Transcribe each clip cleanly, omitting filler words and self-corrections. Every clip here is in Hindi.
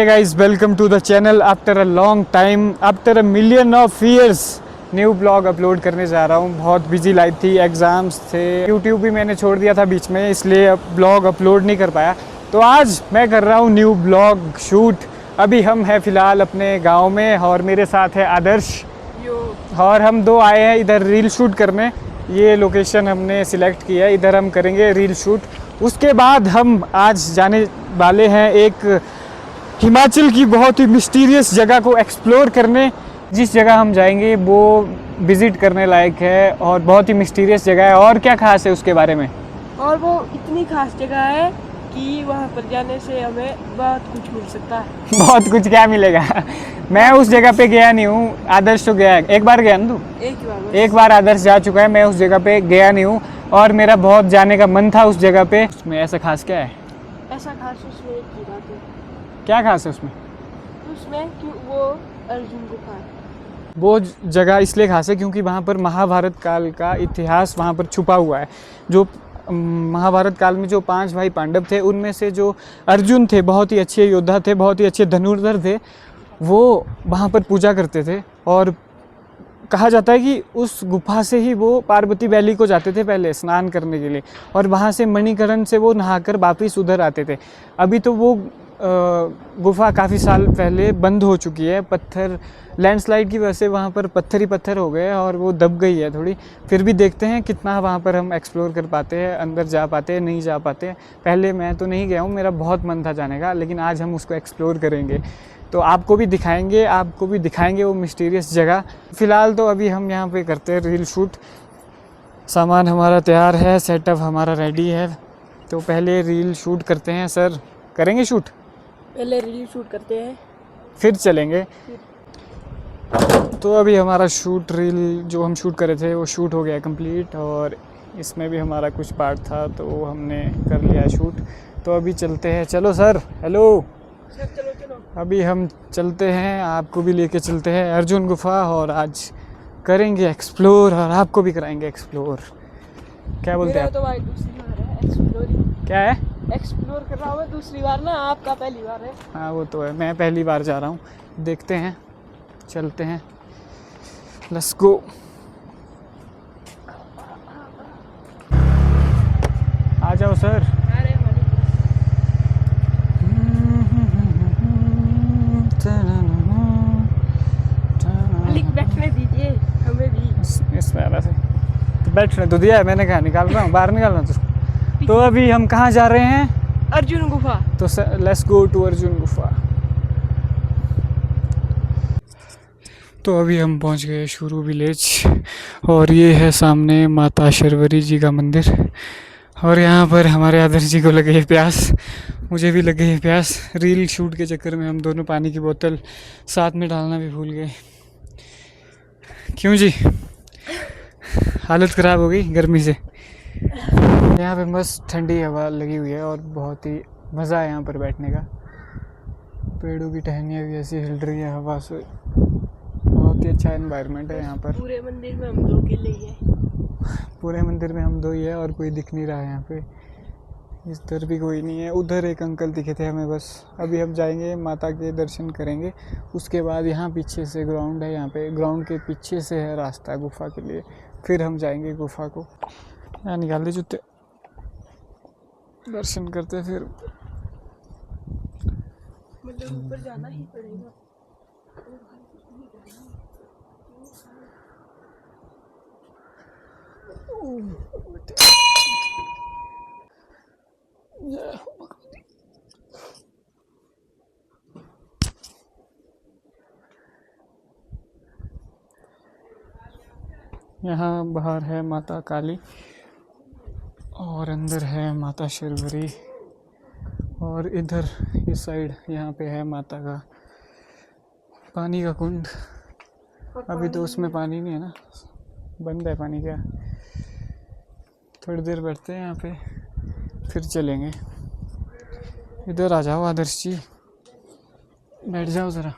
Hey guys, welcome to the channel. After a long time, after a million of years, new blog upload करने जा रहा हूँ। बहुत बिजी लाइफ थी, एग्ज़ाम्स थे, यूट्यूब भी मैंने छोड़ दिया था बीच में, इसलिए अब ब्लॉग अपलोड नहीं कर पाया। तो आज मैं कर रहा हूँ न्यू ब्लॉग शूट। अभी हम हैं फ़िलहाल अपने गांव में और मेरे साथ है आदर्श और हम दो आए हैं इधर रील शूट करने। ये लोकेशन हमने सिलेक्ट किया है, इधर हम करेंगे रील शूट। उसके बाद हम आज जाने वाले हैं एक हिमाचल की बहुत ही मिस्टीरियस जगह को एक्सप्लोर करने। जिस जगह हम जाएंगे वो विज़िट करने लायक है और बहुत ही मिस्टीरियस जगह है। और क्या खास है उसके बारे में? और वो इतनी खास जगह है कि वहाँ पर जाने से हमें बहुत कुछ मिल सकता है। बहुत कुछ क्या मिलेगा? मैं उस जगह पे गया नहीं हूँ, आदर्श तो गया है। एक बार गया ना तू? एक बार आदर्श जा चुका है, मैं उस जगह पे गया नहीं हूँ और मेरा बहुत जाने का मन था उस जगह पे। उसमें ऐसा खास क्या है? ऐसा खास उसमें एक ही बात है। क्या खास है उसमें? उसमें क्यों वो अर्जुन गुफा है। वो जगह इसलिए खास है क्योंकि वहाँ पर महाभारत काल का इतिहास वहाँ पर छुपा हुआ है। जो महाभारत काल में जो 5 भाई पांडव थे, उनमें से जो अर्जुन थे, बहुत ही अच्छे योद्धा थे, बहुत ही अच्छे धनुर्धर थे, वो वहाँ पर पूजा करते थे। और कहा जाता है कि उस गुफा से ही वो पार्वती वैली को जाते थे पहले स्नान करने के लिए, और वहाँ से मणिकरण से वो नहाकर वापिस उधर आते थे। अभी तो वो गुफा काफ़ी साल पहले बंद हो चुकी है। पत्थर लैंडस्लाइड की वजह से वहाँ पर पत्थर ही पत्थर हो गए और वो दब गई है थोड़ी। फिर भी देखते हैं कितना वहाँ पर हम एक्सप्लोर कर पाते हैं, अंदर जा पाते हैं, नहीं जा पाते हैं। पहले मैं तो नहीं गया हूँ, मेरा बहुत मन था जाने का, लेकिन आज हम उसको एक्सप्लोर करेंगे तो आपको भी दिखाएंगे वो मिस्टीरियस जगह। फ़िलहाल तो अभी हम यहाँ पे करते हैं रील शूट। सामान हमारा तैयार है, सेटअप हमारा रेडी है, तो पहले रील शूट करते हैं। सर करेंगे शूट? पहले रील शूट करते हैं फिर चलेंगे। तो अभी हमारा शूट रील जो हम शूट करे थे वो शूट हो गया कंप्लीट, और इसमें भी हमारा कुछ पार्ट था तो वो हमने कर लिया शूट। तो अभी चलते हैं। चलो सर, हेलो सर, चलो। अभी हम चलते हैं, आपको भी लेके चलते हैं अर्जुन गुफा, और आज करेंगे एक्सप्लोर और आपको भी कराएंगे एक्सप्लोर। क्या बोलते हैं आप? तो भाई दूसरी बार है एक्सप्लोरिंग। क्या है? एक्सप्लोर कर रहा हूँ दूसरी बार ना, आपका पहली बार है। हाँ वो तो है, मैं पहली बार जा रहा हूँ। देखते हैं, चलते हैं, लेट्स गो। आ जाओ सर। बैठने दीजिए हमें भी। इस तरह से तो बैठने तो दिया है मैंने, कहा निकाल रहा हूँ, बाहर निकालना तुझको। तो अभी हम कहाँ जा रहे हैं? अर्जुन गुफा। तो लेट्स गो टू अर्जुन गुफा। तो अभी हम पहुंच गए शुरू विलेज, और ये है सामने माता शर्वरी जी का मंदिर। और यहाँ पर हमारे आदर्श जी को लगे है प्यास, मुझे भी लगे है प्यास। रील शूट के चक्कर में हम दोनों पानी की बोतल साथ में डालना भी भूल गए। क्यों जी, हालत ख़राब हो गई गर्मी से। यहाँ पे मस्त ठंडी हवा लगी हुई है और बहुत ही मज़ा है यहाँ पर बैठने का। पेड़ों की टहनियाँ भी ऐसी हिल रही है हवा से, बहुत ही अच्छा एनवायरनमेंट है यहाँ पर। पूरे मंदिर में हम दो अकेले ही हैं। पूरे मंदिर में हम दो ही है और कोई दिख नहीं रहा है यहाँ पे। इधर भी कोई नहीं है, उधर एक अंकल दिखे थे हमें बस। अभी हम जाएंगे माता के दर्शन करेंगे, उसके बाद यहाँ पीछे से ग्राउंड है, यहाँ पे ग्राउंड के पीछे से है रास्ता गुफा के लिए, फिर हम जाएंगे गुफा को। यहाँ निकाल दे जूते, दर्शन करते फिर। मतलब ऊपर जाना ही पड़ेगा। यहाँ बाहर है माता काली और अंदर है माता शर्वरी, और इधर इस साइड यहाँ पे है माता का पानी का कुंड। अभी तो उसमें पानी नहीं है ना, बंद है पानी। क्या थोड़ी देर बैठते हैं यहाँ पे, फिर चलेंगे। इधर आ जाओ आदर्श जी, बैठ जाओ ज़रा।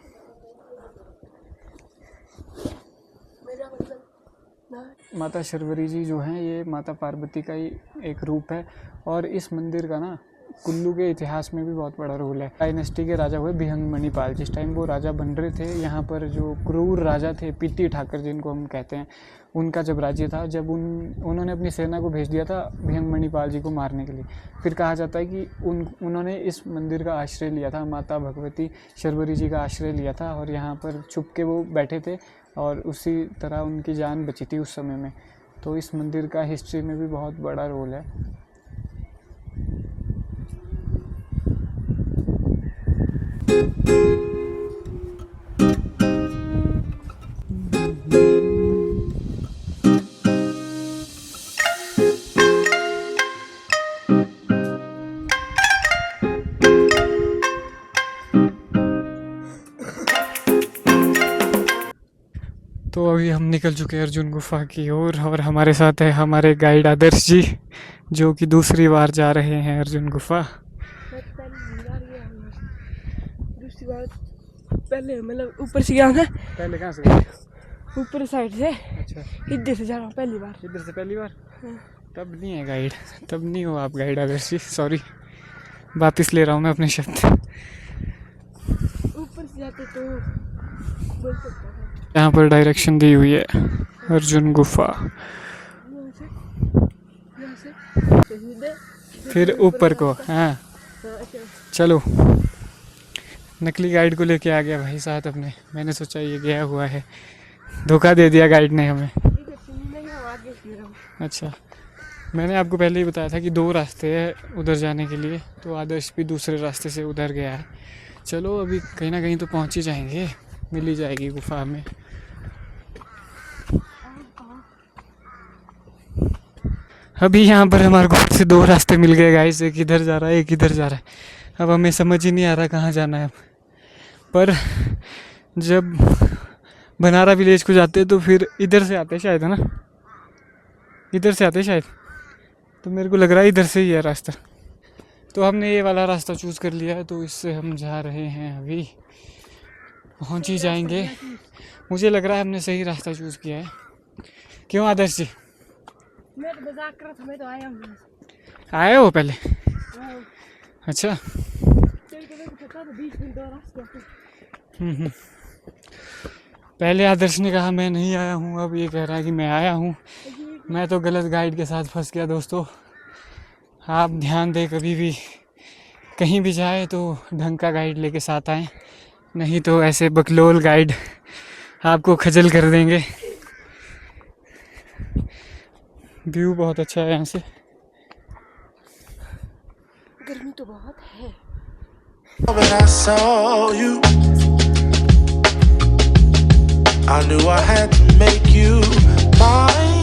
माता शर्वरी जी जो हैं ये माता पार्वती का ही एक रूप है, और इस मंदिर का ना कुल्लू के इतिहास में भी बहुत बड़ा रोल है। डायनेस्टी के राजा हुए भिहंग मणिपाल, जिस टाइम वो राजा बन रहे थे यहाँ पर जो क्रूर राजा थे पीती ठाकर जिनको हम कहते हैं, उनका जब राज्य था, जब उन्होंने अपनी सेना को भेज दिया था भिहंग मणिपाल जी को मारने के लिए। फिर कहा जाता है कि उन्होंने इस मंदिर का आश्रय लिया था, माता भगवती शर्वरी जी का आश्रय लिया था और यहाँ पर छुप के वो बैठे थे और उसी तरह उनकी जान बची थी उस समय में। तो इस मंदिर का हिस्ट्री में भी बहुत बड़ा रोल है। तो अभी हम निकल चुके हैं अर्जुन गुफा की ओर और हमारे साथ है हमारे गाइड आदर्श जी, जो कि दूसरी बार जा रहे हैं अर्जुन गुफा। दूसरी बार पहले मतलब ऊपर से गया था। पहले कहाँ से गए? ऊपर साइड से। अच्छा, इधर से जा रहा हूँ पहली बार। इधर से पहली बार? हाँ। तब नहीं है गाइड, तब नहीं हो आप गाइड आदर्श जी, सॉरी, वापस ले रहा हूँ मैं अपने शब्द। ऊपर से जाते तो बोल सकता है। यहाँ पर डायरेक्शन दी हुई है अर्जुन गुफा, फिर ऊपर को। हाँ चलो, नकली गाइड को लेके आ गया भाई साथ अपने। मैंने सोचा ये गया हुआ है, धोखा दे दिया गाइड ने हमें। अच्छा, मैंने आपको पहले ही बताया था कि 2 रास्ते हैं उधर जाने के लिए, तो आदर्श भी दूसरे रास्ते से उधर गया है। चलो अभी कहीं ना कहीं तो पहुंच ही जाएंगे, मिल ही जाएगी गुफा में। अभी यहाँ पर हमारे को से 2 रास्ते मिल गए गाइस, एक इधर जा रहा है एक इधर जा रहा है। अब हमें समझ ही नहीं आ रहा कहाँ जाना है अब। पर जब बनारा विलेज को जाते हैं तो फिर इधर से आते हैं शायद, है ना? इधर से आते हैं शायद, तो मेरे को लग रहा है इधर से ही है रास्ता। तो हमने ये वाला रास्ता चूज़ कर लिया है, तो इससे हम जा रहे हैं, अभी पहुँच ही जाएंगे। मुझे लग रहा है हमने सही रास्ता चूज़ किया है। क्यों आदर्श जी? मैं तो मजाक कर रहा था, मैं तो आया हूँ। आए हो पहले? अच्छा। पहले आदर्श ने कहा मैं नहीं आया हूँ, अब ये कह रहा है कि मैं आया हूँ। मैं तो गलत गाइड के साथ फंस गया। दोस्तों आप ध्यान दें, कभी भी कहीं भी जाए तो ढंग का गाइड लेके साथ आएँ, नहीं तो ऐसे बकलोल गाइड आपको खजल कर देंगे। व्यू बहुत अच्छा है यहाँ से। गर्मी तो बहुत है। When I saw you, I knew I had to make you mine.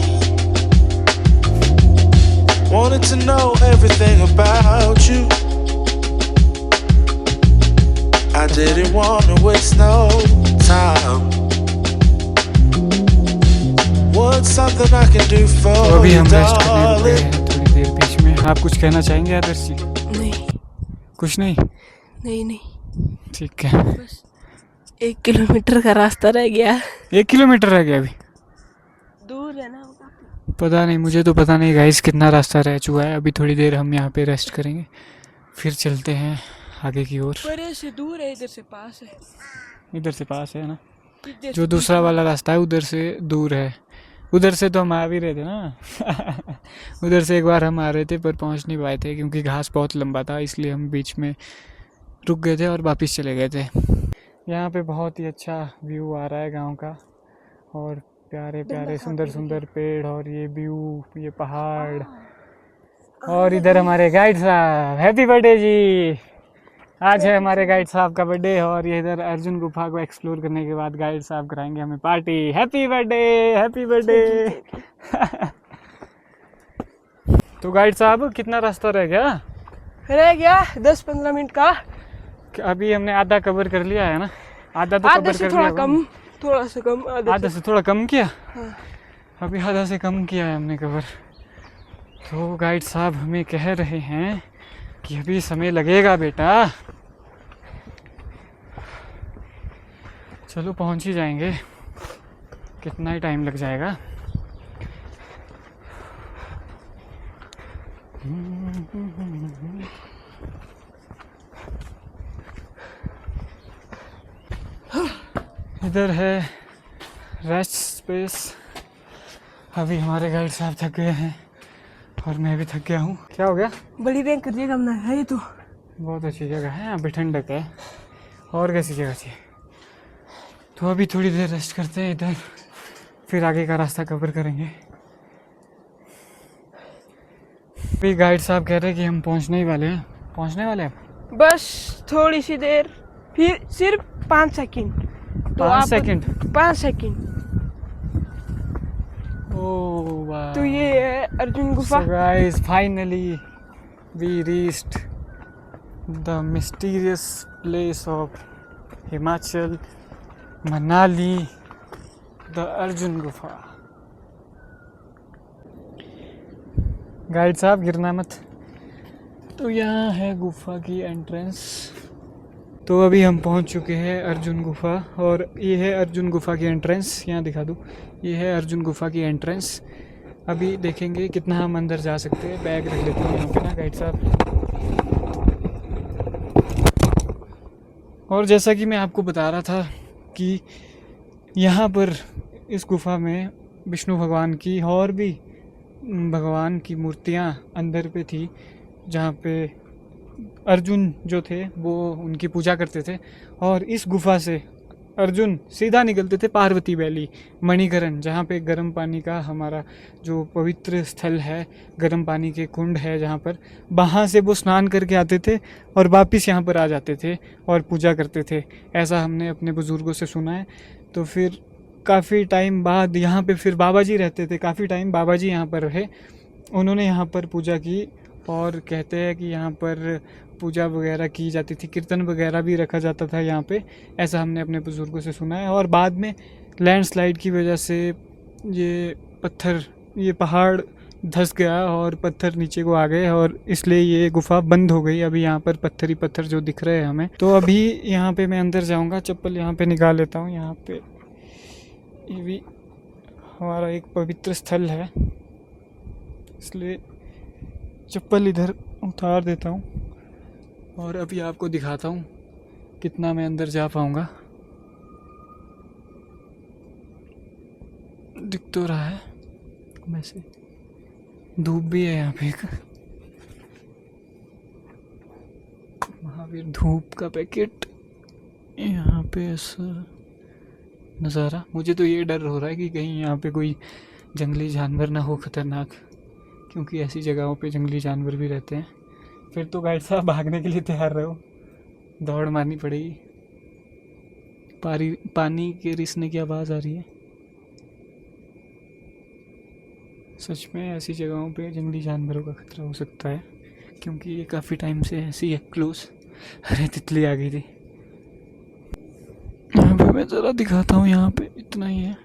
Wanted to know everything about you. I didn't want to waste no time. What's something I can do for तो अभी you, हम रेस्ट करने रुक गए darling? हैं थोड़ी देर बीच में। आप कुछ कहना चाहेंगे आदर्श जी? नहीं कुछ नहीं? नहीं ठीक है। बस 1 किलोमीटर का रास्ता रह गया। 1 किलोमीटर रह गया अभी? दूर है ना वो काफी। पता नहीं, मुझे तो पता नहीं गाइस कितना रास्ता रह चुका है। अभी थोड़ी देर हम यहाँ पे रेस्ट करेंगे, फिर चलते हैं आगे की ओर। परे से दूर है, इधर से पास है। इधर से पास है ना? इधर जो से दूसरा वाला रास्ता है उधर से दूर है। उधर से तो हम आ भी रहे थे ना। उधर से एक बार हम आ रहे थे पर पहुंच नहीं पाए थे क्योंकि घास बहुत लंबा था, इसलिए हम बीच में रुक गए थे और वापस चले गए थे। यहाँ पे बहुत ही अच्छा व्यू आ रहा है गांव का, और प्यारे प्यारे सुंदर सुंदर पेड़ और ये व्यू, ये पहाड़। और इधर हमारे गाइड साहब, हैप्पी बर्थडे जी। आज है हमारे गाइड साहब का बर्थडे और ये इधर अर्जुन गुफा को एक्सप्लोर करने के बाद गाइड साहब कराएंगे हमें party. Happy birthday, happy birthday. तो गाइड साहब कितना रास्ता रह गया? 10-15 मिनट का। अभी हमने आधा कवर कर लिया है ना? आधा तो आधा कवर से कर थोड़ा लिया कम, थोड़ा सा कम। आधा से थोड़ा कम किया। हाँ। अभी आधा से कम किया है हमने कवर। तो गाइड साहब हमें कह रहे हैं कि अभी समय लगेगा बेटा। चलो पहुंच ही जाएंगे, कितना ही टाइम लग जाएगा। इधर है रेस्ट स्पेस। अभी हमारे गाइड साहब थक गए हैं और मैं भी थक गया हूँ। क्या हो गया? बड़ी भयंकर जगह बना है ये तो। बहुत अच्छी जगह है, यहाँ पे ठंडक है। और कैसी जगह चाहिए? तो अभी थोड़ी देर रेस्ट करते हैं इधर, फिर आगे का रास्ता कवर करेंगे। अभी गाइड साहब कह रहे हैं कि हम पहुँचने ही वाले हैं। पहुँचने वाले हैं बस थोड़ी सी देर, फिर सिर्फ 5 सेकंड। 5 सेकंड। 5 सेकंड। ओह वाह। तो ये है अर्जुन गुफा। So guys, finally we reached the mysterious place of Himachal, Manali, the Arjun Gufa. Guide साहब गिरना मत। तो यहाँ है गुफा की एंट्रेंस। तो अभी हम पहुँच चुके हैं अर्जुन गुफा, और ये है अर्जुन गुफा की एंट्रेंस। यहाँ दिखा दूँ, ये है अर्जुन गुफा की एंट्रेंस। अभी देखेंगे कितना हम अंदर जा सकते हैं। बैग रख लेते हैं यहाँ पे ना गाइड साहब। और जैसा कि मैं आपको बता रहा था कि यहाँ पर इस गुफा में विष्णु भगवान की और भी भगवान की मूर्तियाँ अंदर पे थी, जहाँ पे अर्जुन जो थे वो उनकी पूजा करते थे। और इस गुफा से अर्जुन सीधा निकलते थे पार्वती वैली, मणिकरण, जहाँ पे गर्म पानी का हमारा जो पवित्र स्थल है, गर्म पानी के कुंड है जहाँ पर, वहाँ से वो स्नान करके आते थे और वापस यहाँ पर आ जाते थे और पूजा करते थे। ऐसा हमने अपने बुज़ुर्गों से सुना है। तो फिर काफ़ी टाइम बाद यहाँ पे फिर बाबा जी रहते थे। काफ़ी टाइम बाबा जी यहाँ पर रहे, उन्होंने यहाँ पर पूजा की। और कहते हैं कि यहाँ पर पूजा वगैरह की जाती थी, कीर्तन वगैरह भी रखा जाता था यहाँ पे। ऐसा हमने अपने बुज़ुर्गों से सुना है। और बाद में लैंडस्लाइड की वजह से ये पहाड़ धंस गया और पत्थर नीचे को आ गए, और इसलिए ये गुफा बंद हो गई। अभी यहाँ पर पत्थर ही पत्थर जो दिख रहे हैं हमें। तो अभी यहाँ पे मैं अंदर जाऊँगा, चप्पल यहाँ पे निकाल लेता हूँ। यहाँ पे ये भी हमारा एक पवित्र स्थल है, इसलिए चप्पल इधर उतार देता हूँ। और अभी आपको दिखाता हूँ कितना मैं अंदर जा पाऊँगा। दिख तो रहा है वैसे, धूप भी है यहाँ पे एक महावीर धूप का पैकेट। यहाँ पे ऐसा नज़ारा। मुझे तो ये डर हो रहा है कि कहीं यहाँ पे कोई जंगली जानवर ना हो खतरनाक, क्योंकि ऐसी जगहों पे जंगली जानवर भी रहते हैं। फिर तो गाइड साहब भागने के लिए तैयार रहो, दौड़ मारनी पड़ेगी। पानी के रिसने की आवाज़ आ रही है। सच में ऐसी जगहों पे जंगली जानवरों का खतरा हो सकता है, क्योंकि ये काफ़ी टाइम से ऐसी है क्लोज। अरे तितली आ गई थी। यहाँ पे मैं ज़रा दिखाता हूँ, यहाँ पे इतना ही है।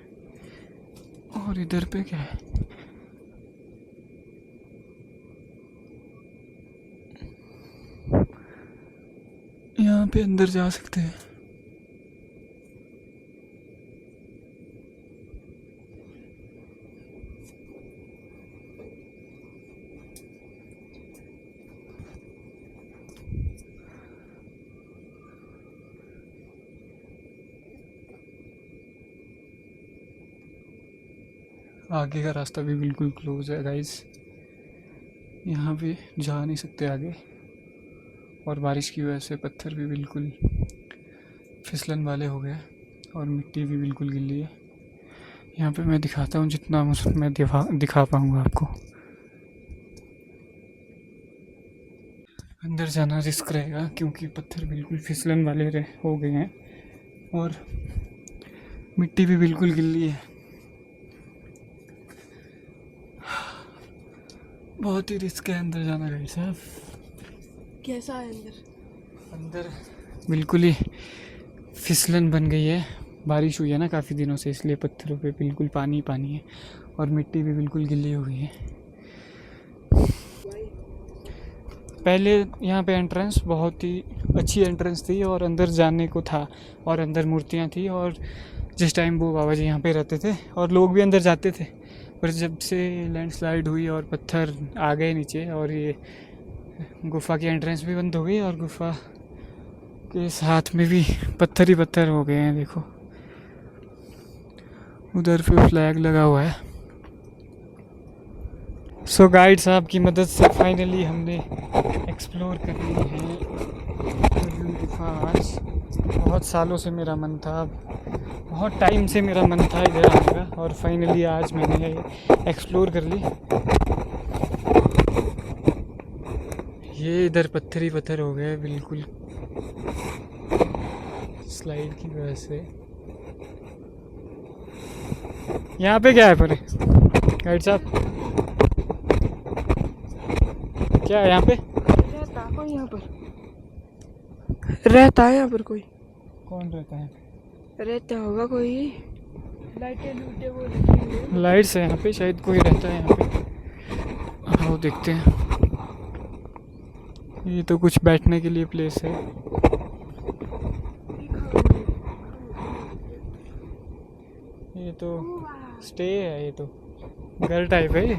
और इधर पे क्या है? यहाँ पे अंदर जा सकते हैं। आगे का रास्ता भी बिल्कुल क्लोज है गाइस, यहाँ पे जा नहीं सकते आगे। और बारिश की वजह से पत्थर भी बिल्कुल फिसलन वाले हो गए और मिट्टी भी बिल्कुल गिल्ली है। यहाँ पे मैं दिखाता हूँ जितना मैं दिखा पाऊँगा आपको। अंदर जाना रिस्क रहेगा क्योंकि पत्थर बिल्कुल फिसलन वाले हो गए हैं और मिट्टी भी बिल्कुल गिल्ली है। बहुत ही रिस्क है अंदर जाना गाइस साहब। कैसा है अंदर बिल्कुल ही फिसलन बन गई है। बारिश हुई है ना काफ़ी दिनों से, इसलिए पत्थरों पे बिल्कुल पानी पानी है और मिट्टी भी बिल्कुल गिल्ली हो गई है। पहले यहाँ पे एंट्रेंस बहुत ही अच्छी एंट्रेंस थी और अंदर जाने को था और अंदर मूर्तियाँ थी, और जिस टाइम वो बाबा जी यहाँ पे रहते थे और लोग भी अंदर जाते थे। पर जब से लैंडस्लाइड हुई और पत्थर आ गए नीचे और ये गुफ़ा की एंट्रेंस भी बंद हो गई और गुफ़ा के साथ में भी पत्थर ही पत्थर हो गए हैं। देखो उधर पे फ्लैग लगा हुआ है। सो गाइड साहब की मदद से फाइनली हमने एक्सप्लोर कर ली है अर्जुन गुफा। आज बहुत सालों से मेरा मन था, बहुत टाइम से मेरा मन था इधर आने का, और फाइनली आज मैंने एक्सप्लोर कर ली। ये इधर पत्थर ही पत्थर हो गए बिल्कुल स्लाइड की वजह से। यहाँ पे क्या है पर गाइड साहब, क्या है यहाँ पे? रहता कोई यहाँ पर, रहता है यहाँ पर कोई, कौन रहता है? रहता होगा कोई, लाइटें लूटे वो लगी हुई हैं। लाइट्स है यहाँ पे, शायद कोई रहता है यहाँ पे। आओ देखते हैं। ये तो कुछ बैठने के लिए प्लेस है। ये तो स्टे है, ये तो घर टाइप है, ये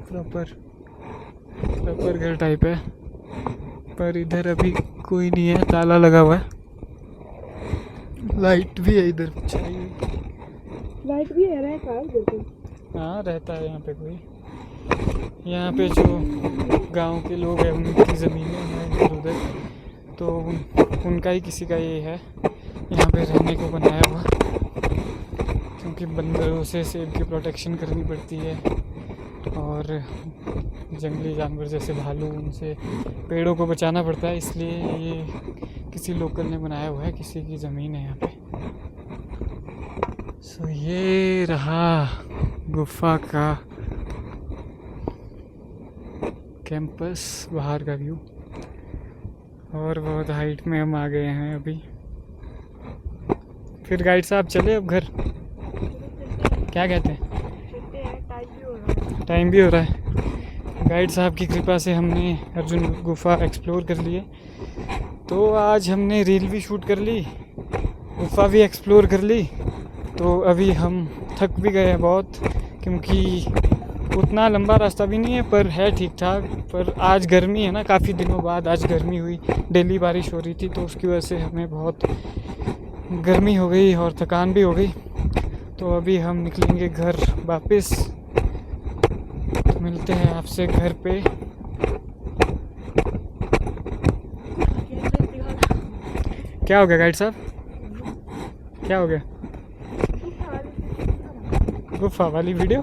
प्रॉपर घर टाइप है। पर इधर अभी कोई नहीं है, ताला लगा हुआ है। लाइट भी है इधर छाई हुई। लाइट भी है, रहता है इधर कोई। हाँ रहता है यहाँ पे कोई। यहाँ पे जो गांव के लोग हैं उनकी ज़मीनें हैं इधर उधर, तो उनका ही किसी का ये है यहाँ पे रहने को बनाया हुआ, क्योंकि बंदरों से सेब की प्रोटेक्शन करनी पड़ती है, और जंगली जानवर जैसे भालू, उनसे पेड़ों को बचाना पड़ता है, इसलिए ये किसी लोकल ने बनाया हुआ है, किसी की ज़मीन है यहाँ पे। सो ये रहा गुफा का कैंपस, बाहर का व्यू, और बहुत हाइट में हम आ गए हैं अभी। फिर गाइड साहब चले अब घर, क्या कहते हैं? चलते हैं, टाइम भी हो रहा है। टाइम भी हो रहा है। गाइड साहब की कृपा से हमने अर्जुन गुफा एक्सप्लोर कर लिए, तो आज हमने रील भी शूट कर ली, गुफा भी एक्सप्लोर कर ली। तो अभी हम थक भी गए हैं बहुत, क्योंकि उतना लंबा रास्ता भी नहीं है, पर है ठीक ठाक। पर आज गर्मी है ना, काफ़ी दिनों बाद आज गर्मी हुई, डेली बारिश हो रही थी, तो उसकी वजह से हमें बहुत गर्मी हो गई और थकान भी हो गई। तो अभी हम निकलेंगे घर वापस, तो मिलते हैं आपसे घर पे। क्या हो गया गाइड साहब, क्या हो गया? गुफा वाली वीडियो,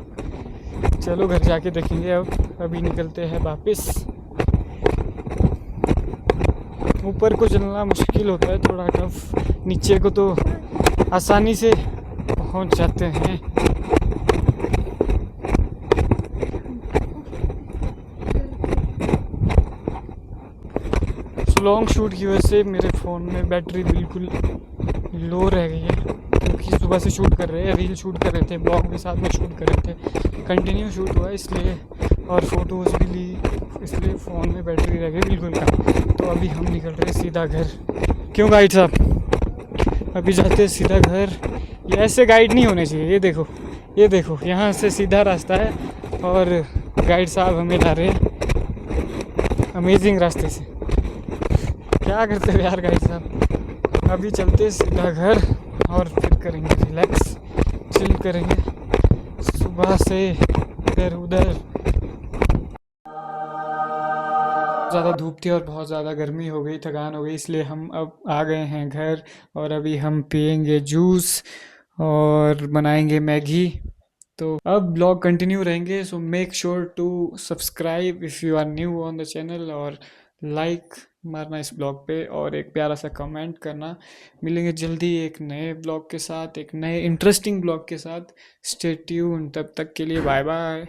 चलो घर जाके देखेंगे। अब अभी निकलते हैं वापस। ऊपर को चलना मुश्किल होता है, थोड़ा टफ, नीचे को तो आसानी से पहुंच जाते हैं। लॉन्ग शूट की वजह से मेरे फ़ोन में बैटरी बिल्कुल लो रह गई है, क्योंकि सुबह से शूट कर रहे हैं, रील शूट कर रहे थे, ब्लॉग भी साथ में शूट कर रहे थे, कंटिन्यू शूट हुआ इसलिए, और फोटोज़ भी ली, इसलिए फ़ोन में बैटरी रह गई बिल्कुल कम। तो अभी हम निकल रहे हैं सीधा घर। क्यों गाइड साहब? अभी जाते हैं सीधा घर। ये ऐसे गाइड नहीं होने चाहिए। ये देखो यहाँ से सीधा रास्ता है, और गाइड साहब हमें ला रहे हैं अमेजिंग रास्ते से। क्या करते हो यार गाइड साहब? अभी चलते सीधा घर, और फिर करेंगे रिलैक्स, चिल करेंगे सुबह से इधर उधर। ज़्यादा धूप थी और बहुत ज़्यादा गर्मी हो गई, थकान हो गई, इसलिए हम अब आ गए हैं घर, और अभी हम पियेंगे जूस और बनाएंगे मैगी। तो अब ब्लॉग कंटिन्यू रहेंगे, so make sure to subscribe if you are new on the channel, और लाइक मारना इस ब्लॉग पे, और एक प्यारा सा कमेंट करना। मिलेंगे जल्दी एक नए ब्लॉग के साथ, एक नए इंटरेस्टिंग ब्लॉग के साथ। स्टे ट्यून्ड, तब तक के लिए बाय बाय।